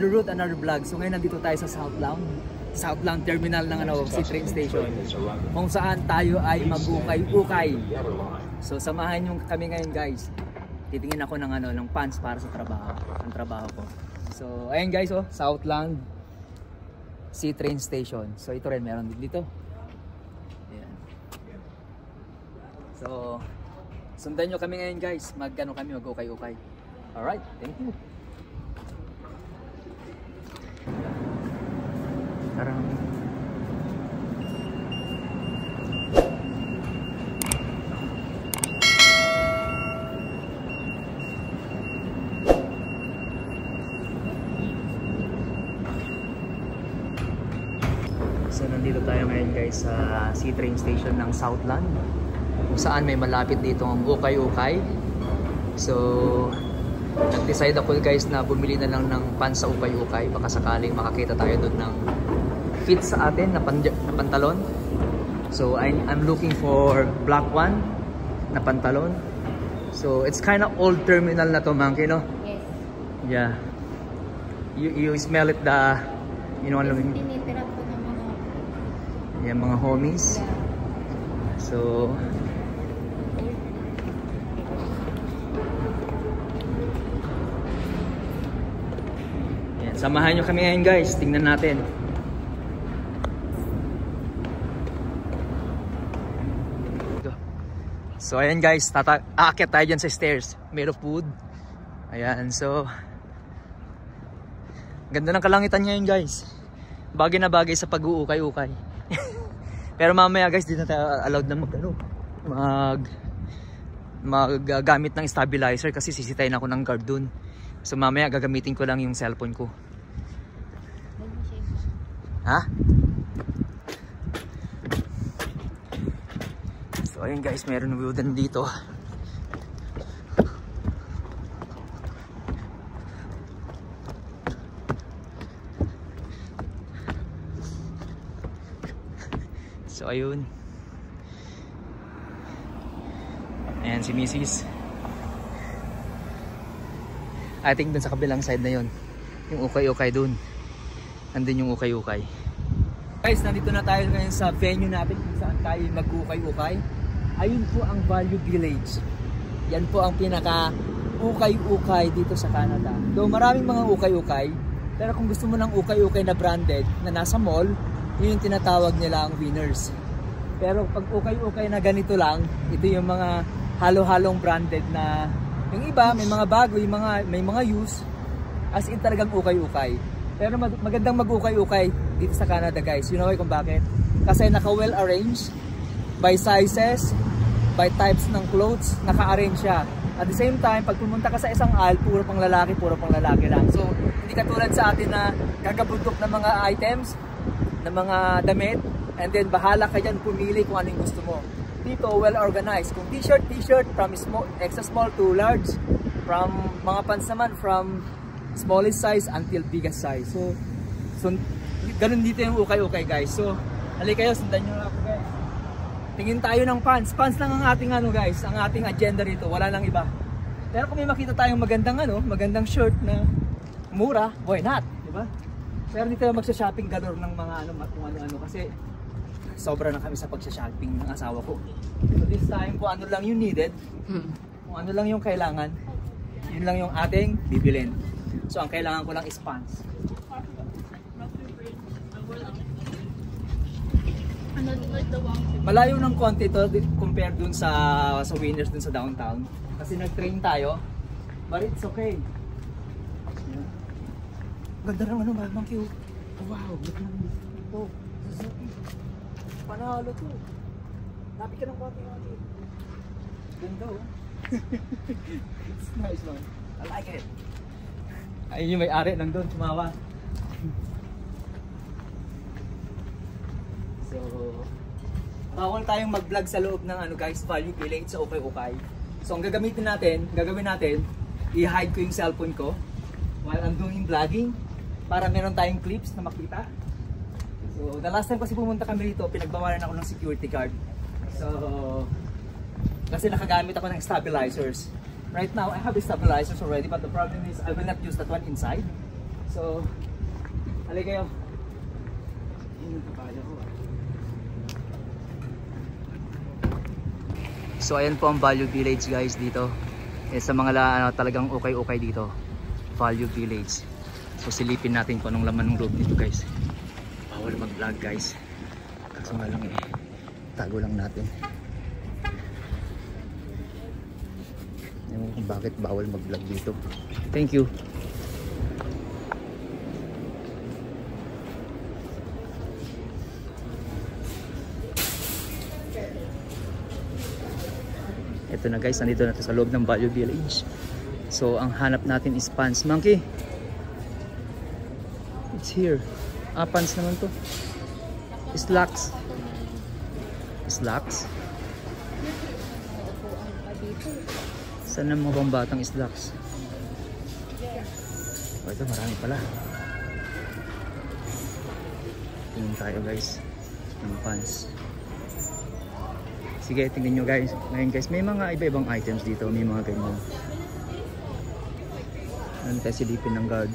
another route, another vlog. So ngayon nandito tayo sa Southland Terminal ng Sea Train Station, kung saan tayo ay mag-ukay-ukay. So samahan nyo kami ngayon guys. Titingin ako ng pants para sa trabaho ko. So ayun guys, Southland Sea Train Station. So ito rin meron dito. Ayan. So sundan nyo kami ngayon guys. Mag-ukay-ukay. Alright, thank you. Tara. So nandito tayo ngayon guys sa Sea Train Station ng Southland, kung saan may malapit dito ang ukay-ukay. So nag-decide ako guys na bumili na lang ng pants sa ukay-ukay, baka sakaling makakita tayo doon ng fit sa atin na pantalon. So I'm looking for black one na pantalon. So it's kind of old terminal na to, Monkey, no? Yes. Yeah. You smell it, ano Tinitira ko ng mga homies. Yeah. So yan, samahan nyo kami ngayon guys, tingnan natin. So ayan guys, aakyat tayo dyan sa stairs made of wood. Ayan, so ganda ng kalangitan ngayon guys. Bagay na bagay sa pag-uukay-ukay. Pero mamaya guys, di na tayo allowed na maggamit ng stabilizer kasi sisitayin ako ng guard dun. So mamaya gagamitin ko lang yung cellphone ko. Ha? So ayun guys, meron wooden dito. So ayun. Ayan si Mrs. I think dun sa kabilang side na yun, yung ukay-ukay dun. Andun yung ukay-ukay. Guys, nandito na tayo ngayon sa venue natin kung saan tayo mag-ukay-ukay. Ayun po ang Value Village. Yan po ang pinaka ukay-ukay dito sa Canada. Though maraming mga ukay-ukay, pero kung gusto mo ng ukay-ukay na branded na nasa mall, yun yung tinatawag nila ang winners. Pero pag ukay-ukay na ganito lang, ito yung mga halo-halong branded na yung iba may mga bago, may mga used, as in talagang ukay-ukay. Pero magandang mag-ukay-ukay dito sa Canada guys. You know why kung bakit? Kasi naka-well arranged by sizes, by types ng clothes, naka-arrange siya. At the same time, pag pumunta ka sa isang aisle, puro pang lalaki lang. So, hindi katulad sa atin na gagabundok ng mga items, ng mga damit, and then bahala ka dyan pumili kung anong gusto mo. Dito, well organized. Kung t-shirt, from extra small to large, from mga pants naman, from smallest size until biggest size. So ganun dito yung ukay-ukay guys. So, halika kayo, sundan nyo na ako guys. Tingin tayo ng pants. Pants lang ang ating guys, ang ating agenda rito. Wala nang iba. Pero kung may makita tayong magandang shirt na mura, why not? Diba? Pero dito magsha-shopping galore ng mga kung ano-ano kasi sobra na kami sa pagsha-shopping ng asawa ko. So this time, kung ano lang yung needed, kung ano lang yung kailangan, yun lang yung ating bibilin. So ang kailangan ko lang is pants. Malayo ng konti to compare dun sa Winners dun sa downtown. Kasi nag-train tayo, but it's okay. Ganda ng Monkey. Wow, ganda ng ito. Panalo to. Lapit ka ng konti. Ganda It's nice man. I like it. Ayun yung may-ari nandun, tumawa. So, bawal tayong mag-vlog sa loob ng guys, Value Village sa ukay-ukay. So, ang gagawin natin, i-hide ko yung cellphone ko while I'm doing vlogging para meron tayong clips na makita. So, the last time kasi pumunta kami dito, pinagbawalan ako ng security guard. So, kasi nakagamit ako ng stabilizers. Right now, I have the stabilizers already, but the problem is I will not use that one inside. So, halika kayo. Yun yung kapala ko. So ayan po ang Value Village guys dito. Sa mga talagang okay dito. Value Village. So silipin natin kung anong laman ng loob nito guys. Bawal mag-vlog guys. Kaso nga lang tago lang natin. Ewan kung bakit bawal mag-vlog dito. Thank you. Ito na guys, nandito na sa loob ng Value Village. So ang hanap natin is pants. Monkey, it's here. Pants naman to. Slacks. Slacks? Saan ang mga pambatang slacks? Ito marami pala. Tingin tayo guys ng pants. Sige, tingnan nyo guys. Ngayon guys, may mga iba-ibang items dito. May mga ganyan. Ano tayo silipin ng guard.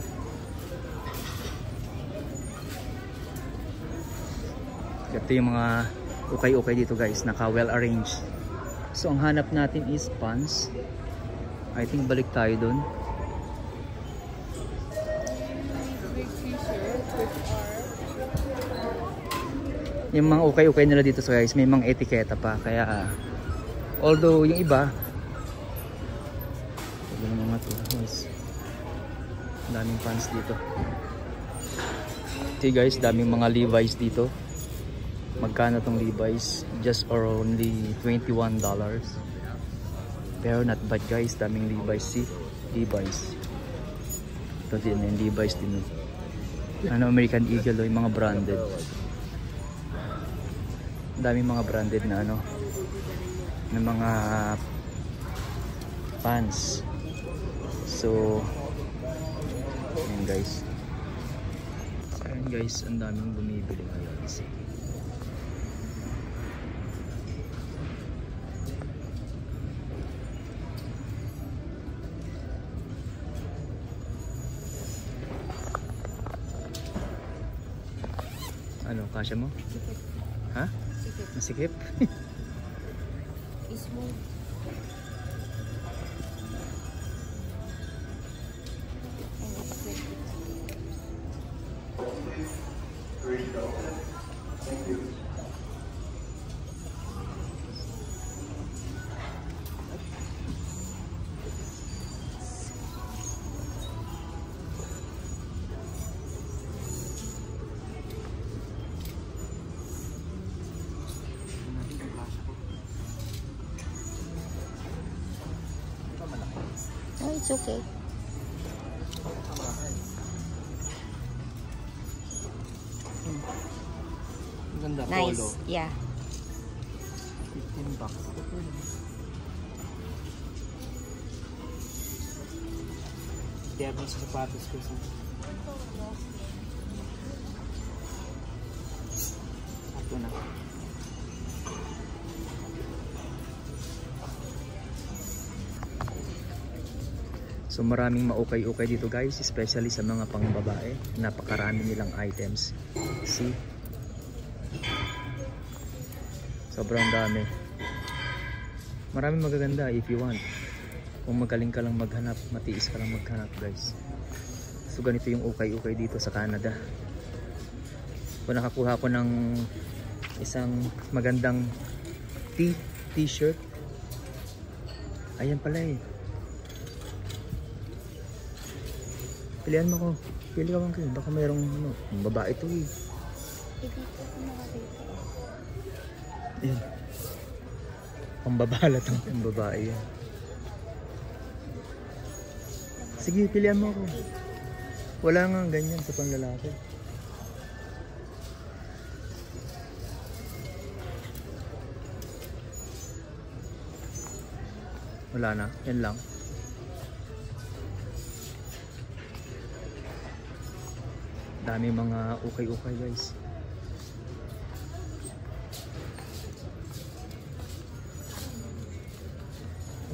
Ito yung mga okay dito guys. Naka well arranged. So ang hanap natin is pants. I think balik tayo dun. Yung mga okay nila dito guys, may mga etiketa pa, kaya although yung iba mga to guys, daming pants dito. Okay guys, daming mga Levi's dito. Magkano tong Levi's? Just only $21. Pero not bad guys, daming Levi's. See? Levi's. Ito din yung Levi's din. Ano, American Eagle, yung mga branded. Daming mga branded na ano, na mga pants. So ayan guys. Ayan guys, ang daming bumibili ngayon. Ano, kasya mo? Ha? Masikip? Smooth. Thank you. Oh, it's okay. Ganda, Nice. polo. Yeah. $15. Kaya mo sa sapatos ko sa ito na. So maraming maukay-ukay dito guys, especially sa mga pangbabae. Napakarami nilang items. See? Sobrang dami. Maraming magaganda if you want. Kung magaling ka lang maghanap, matiis ka lang maghanap guys. So ganito yung ukay-ukay dito sa Canada. Kung nakakuha ko ng isang magandang t-shirt. Ayan pala eh. Pilihan mo ko. Pili ka bang kayo. Baka mayroong ano, babae ito eh. Ayan. Pambabalat ang pambabae yan. Sige, pilihan mo ako. Wala nga ganyan sa panlalaki. Wala na. Yan lang. Dami mga ukay-ukay guys.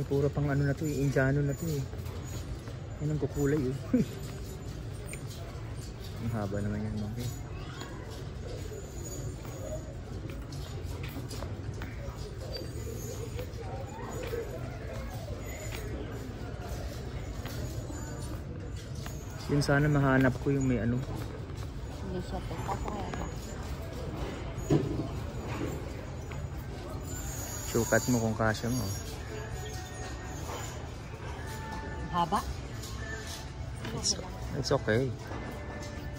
Ay, puro pang ano na to eh. Indiano na to eh. Yan ang kukulay eh. Ang haba naman yan, monkey. Yun sana mahanap ko yung may ano. Hindi siya po. Sukat mo kung kasya mo. Haba? It's okay.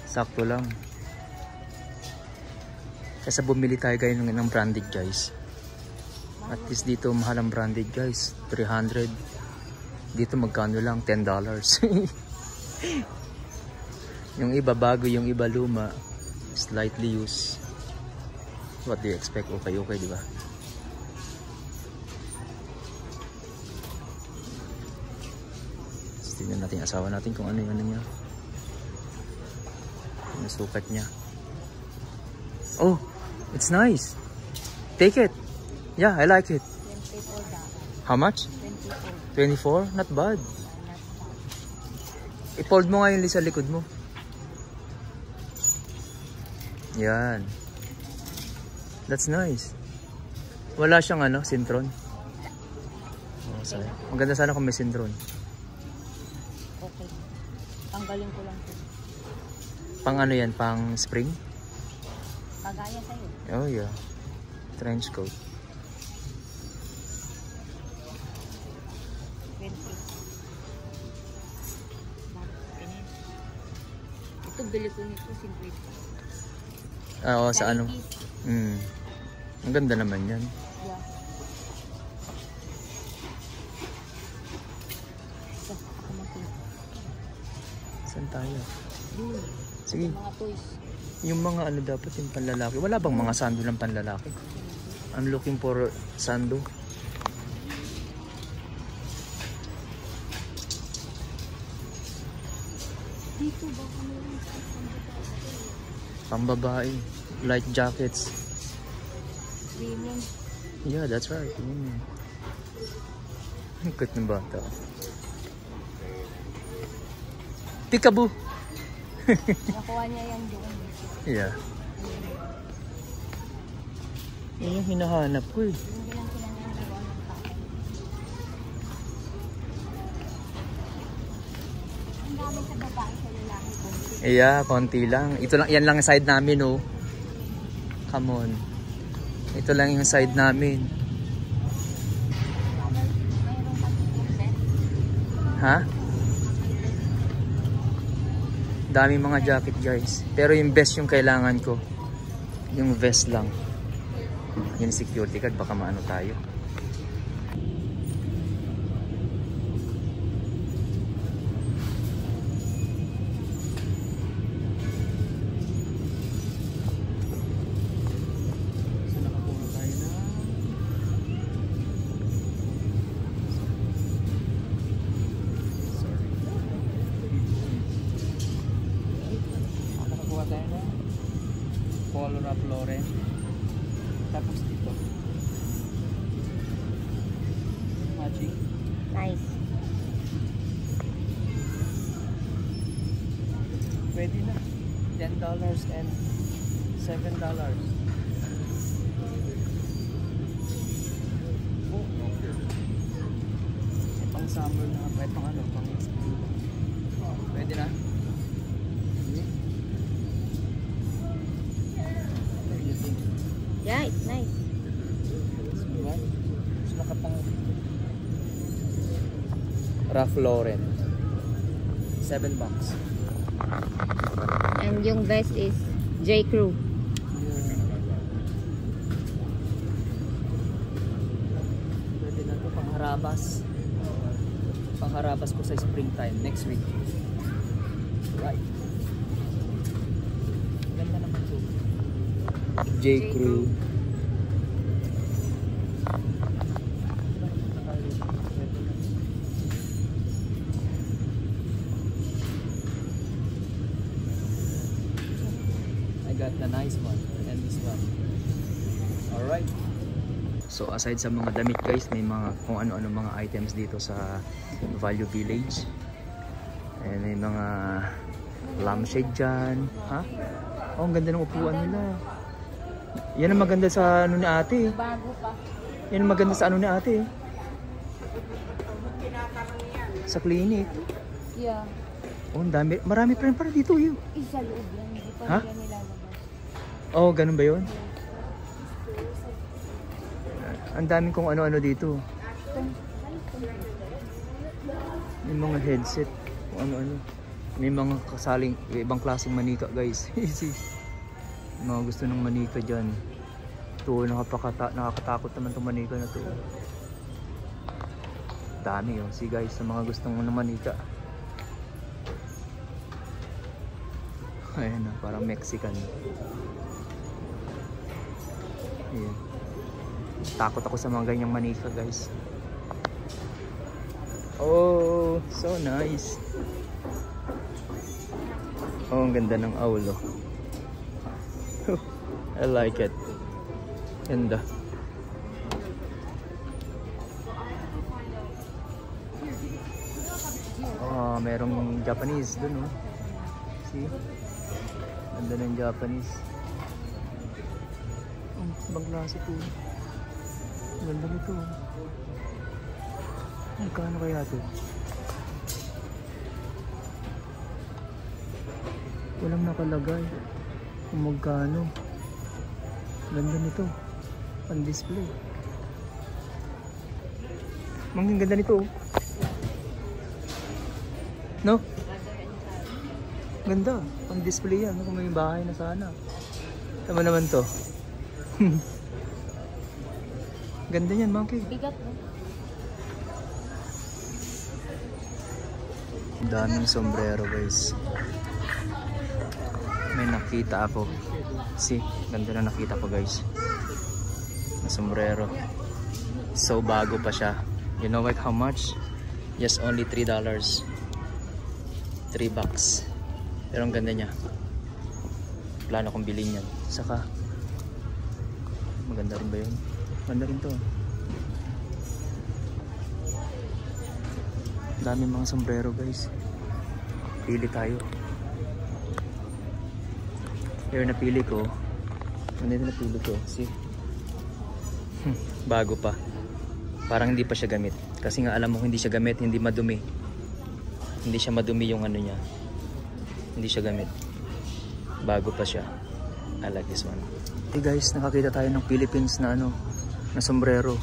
Sakto lang. Kaysa bumili tayo guys ng branded guys. At least dito mahal ang branded guys. 300. Dito magkano lang? $10. Yung iba bago, yung iba luma. Slightly used. What do you expect? Okay, okay, di ba? Tingnan natin yung asawa natin kung ano yung ano niya. Yung sukat niya. Oh, it's nice. Take it. Yeah, I like it. $24. How much? 24. 24? Not bad. I-fold mo nga yung sa likod mo. Yan. That's nice. Wala siyang ano, sintron. Oh, sorry. Maganda sana kung may sintron. Okay. Tanggalin ko lang po. Pang ano yan? Pang spring? Pagaya sa'yo. Oh yeah. Trench coat. 20. Ito bili ko nito 50. Oo, sa ano? Ang ganda naman yan. Yeah. Saan tayo? Sige. Sige. Mga toys. Yung mga ano dapat yung panlalaki. Wala bang mga sando ng panlalaki? I'm looking for sando. Dito ba kami yung Pambabae. Light jackets. premium? Yeah, that's right. Ang cute ng bata. Peekaboo! Nakuha niya yan doon. Yeah. Yan yung hinahanap ko eh. Hindi lang sila nang gawa ng tao. Ang dami sa babae sa lalaki konti. Yeah, konti lang. Ito lang, yan lang ang side namin oh. Come on. Ito lang yung side namin. Mayroon pa dito set. Ha? Daming mga jacket guys. Pero yung best yung kailangan ko. Yung vest lang. Yung security card baka maano tayo. So nakakuha tayo na. Sorry. Nakakuha tayo na. Paul Ralph Lauren. Tapos dito. Matching. Nice. Pwede na. $10 and $7. Oh, may pang summer na. May pang ano. Pang pwede na. What do you think? Yeah, it's nice. Diba? Mas nakapang Ralph Lauren. $7. And yung vest is J. Crew. Pwede na ito pangharabas. Pangharabas ko sa springtime next week. Right. Ganda naman ito. J. Crew. I got the nice one and this one. Alright. So aside sa mga damit guys, may mga kung ano-ano mga items dito sa Value Village. And may mga lampshade dyan. Ha? Oh, ang ganda ng upuan nila. Yan ang maganda sa ano ni ate. Bago pa. Yan ang maganda sa ano ni ate. Sa clinic. Yeah. Oh, ang dami. Marami pa rin para dito yun. Isa loob yan. Hindi pa Ha? nila nilalabas. Oh, ganun ba yun? Ang daming kung ano-ano dito. May mga headset. Kung ano-ano. May mga kasaling, ibang klaseng manika guys. Easy. Mga gusto ng manika dyan. Ito, nakakatakot naman itong manika na to. Dami yun. See guys, sa mga gustong ng manika. Ayan na, parang Mexican. Ayan. Takot ako sa mga ganyang manika guys. Oh, so nice. Oh, ang ganda ng aulo. I like it. Ganda. Oh, merong Japanese dun, oh. See? Ganda ng Japanese. Oh, ibang klase po. Ganda nito. Ay, kano kaya ito? Walang nakalagay kung magkano. Ganda nito. Pan display. Ang ganda nito. No? Ganda. Pan display yan. Kung may bahay na sana. Tama naman to. Ganda yan, monkey. Bigat mo. Daming sombrero guys. May nakita ako. See, ganda na nakita ko guys. Na sombrero. So bago pa siya. You know like how much? Just only $3. $3. Pero ang ganda niya. Plano kong bilhin yan. Saka maganda rin ba yun? Ganda rin to. Dami mga sombrero guys. Pili tayo. Here napili ko. Nandito napili ko. See? Bago pa. Parang hindi pa siya gamit. Kasi nga alam mo hindi siya gamit, hindi madumi. Hindi siya madumi yung ano niya. Hindi siya gamit. Bago pa siya. I like this one. Hey guys, nakakita tayo ng Philippines na ano, na sombrero.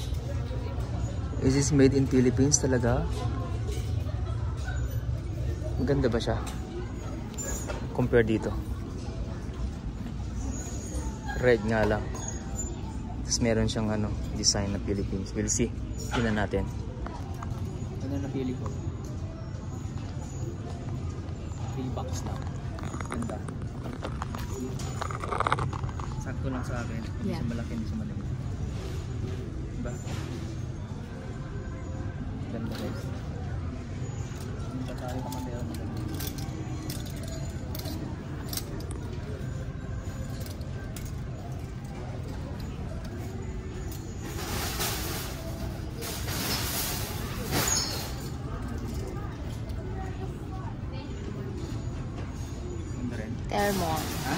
Is this made in Philippines talaga? Maganda ba siya? Compare dito. Red nga lang. Tapos meron siyang ano, design na Philippines. We'll see. Tingnan natin. Ano napili ko? $3 na. Ganda. Sakto lang sa akin. Hindi siya malaki, hindi siya maliit. Diba? Ganda guys. Hindi pa tayo kamatera na ganda. Ganda rin. Thermal. Ha?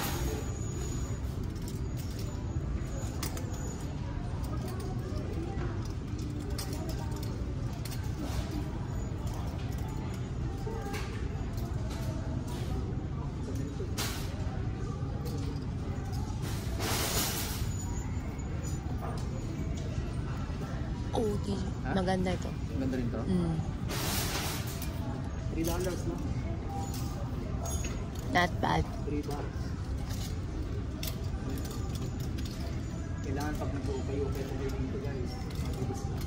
Okay. Ha? Maganda ito. Ganda rin to. Mm. $3 na. Not bad. $3. Kailangan pag nag-ukay-ukay sa dito guys. Mabilis na.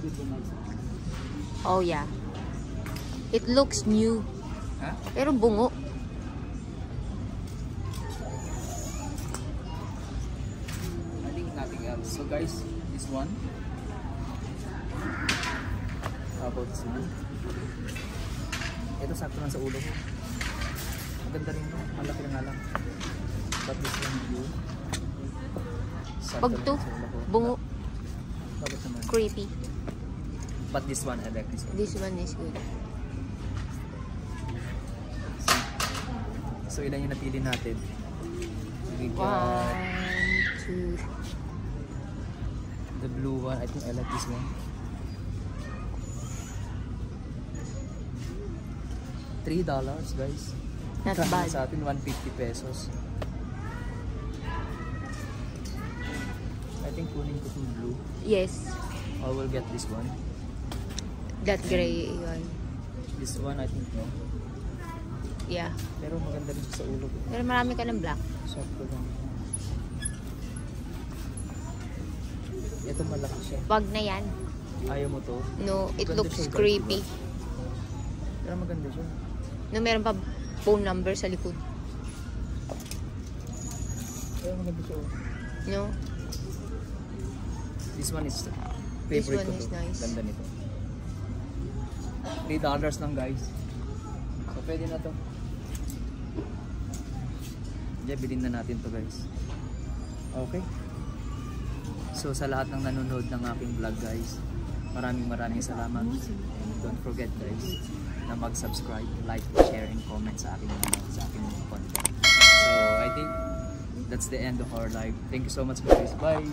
good one also. Oh yeah. It looks new. Ha? Pero bungo. I think nothing else. So guys, this one. How about this one? Ito sakto lang sa ulo ko. Maganda rin mo. Malaki na nga lang. But this one blue. Sakto Pag lang to, sa ulo ko. bungo. Bakit naman? Creepy. But this one, I like this one. This one is good. So ilan yung napili natin? We 1, got 2. the blue one. I think I like this one. $3 guys. Not Kaya bad. sa atin 150 pesos. I think kunin ko itong blue. Yes. I will get this one. That gray one. This one I think no. Yeah. Pero maganda rin siya sa ulo ko. Pero marami ka ng black. Sakto lang. Ito malaki siya. Wag na yan. Ayaw mo to? No, it Ganda looks siya, guys, creepy. diba? Pero maganda siya. No, meron pa phone number sa likod. Pero maganda siya. Oh. No? This one is This favorite one ko is to. nice. Ganda nito. $3 lang guys. So pwede na to. Yeah, bilhin na natin to guys. Okay. So sa lahat ng nanonood ng aking vlog guys, maraming salamat. And don't forget guys na mag-subscribe, like, share, and comment sa aking content. So I think that's the end of our live. Thank you so much guys. Bye!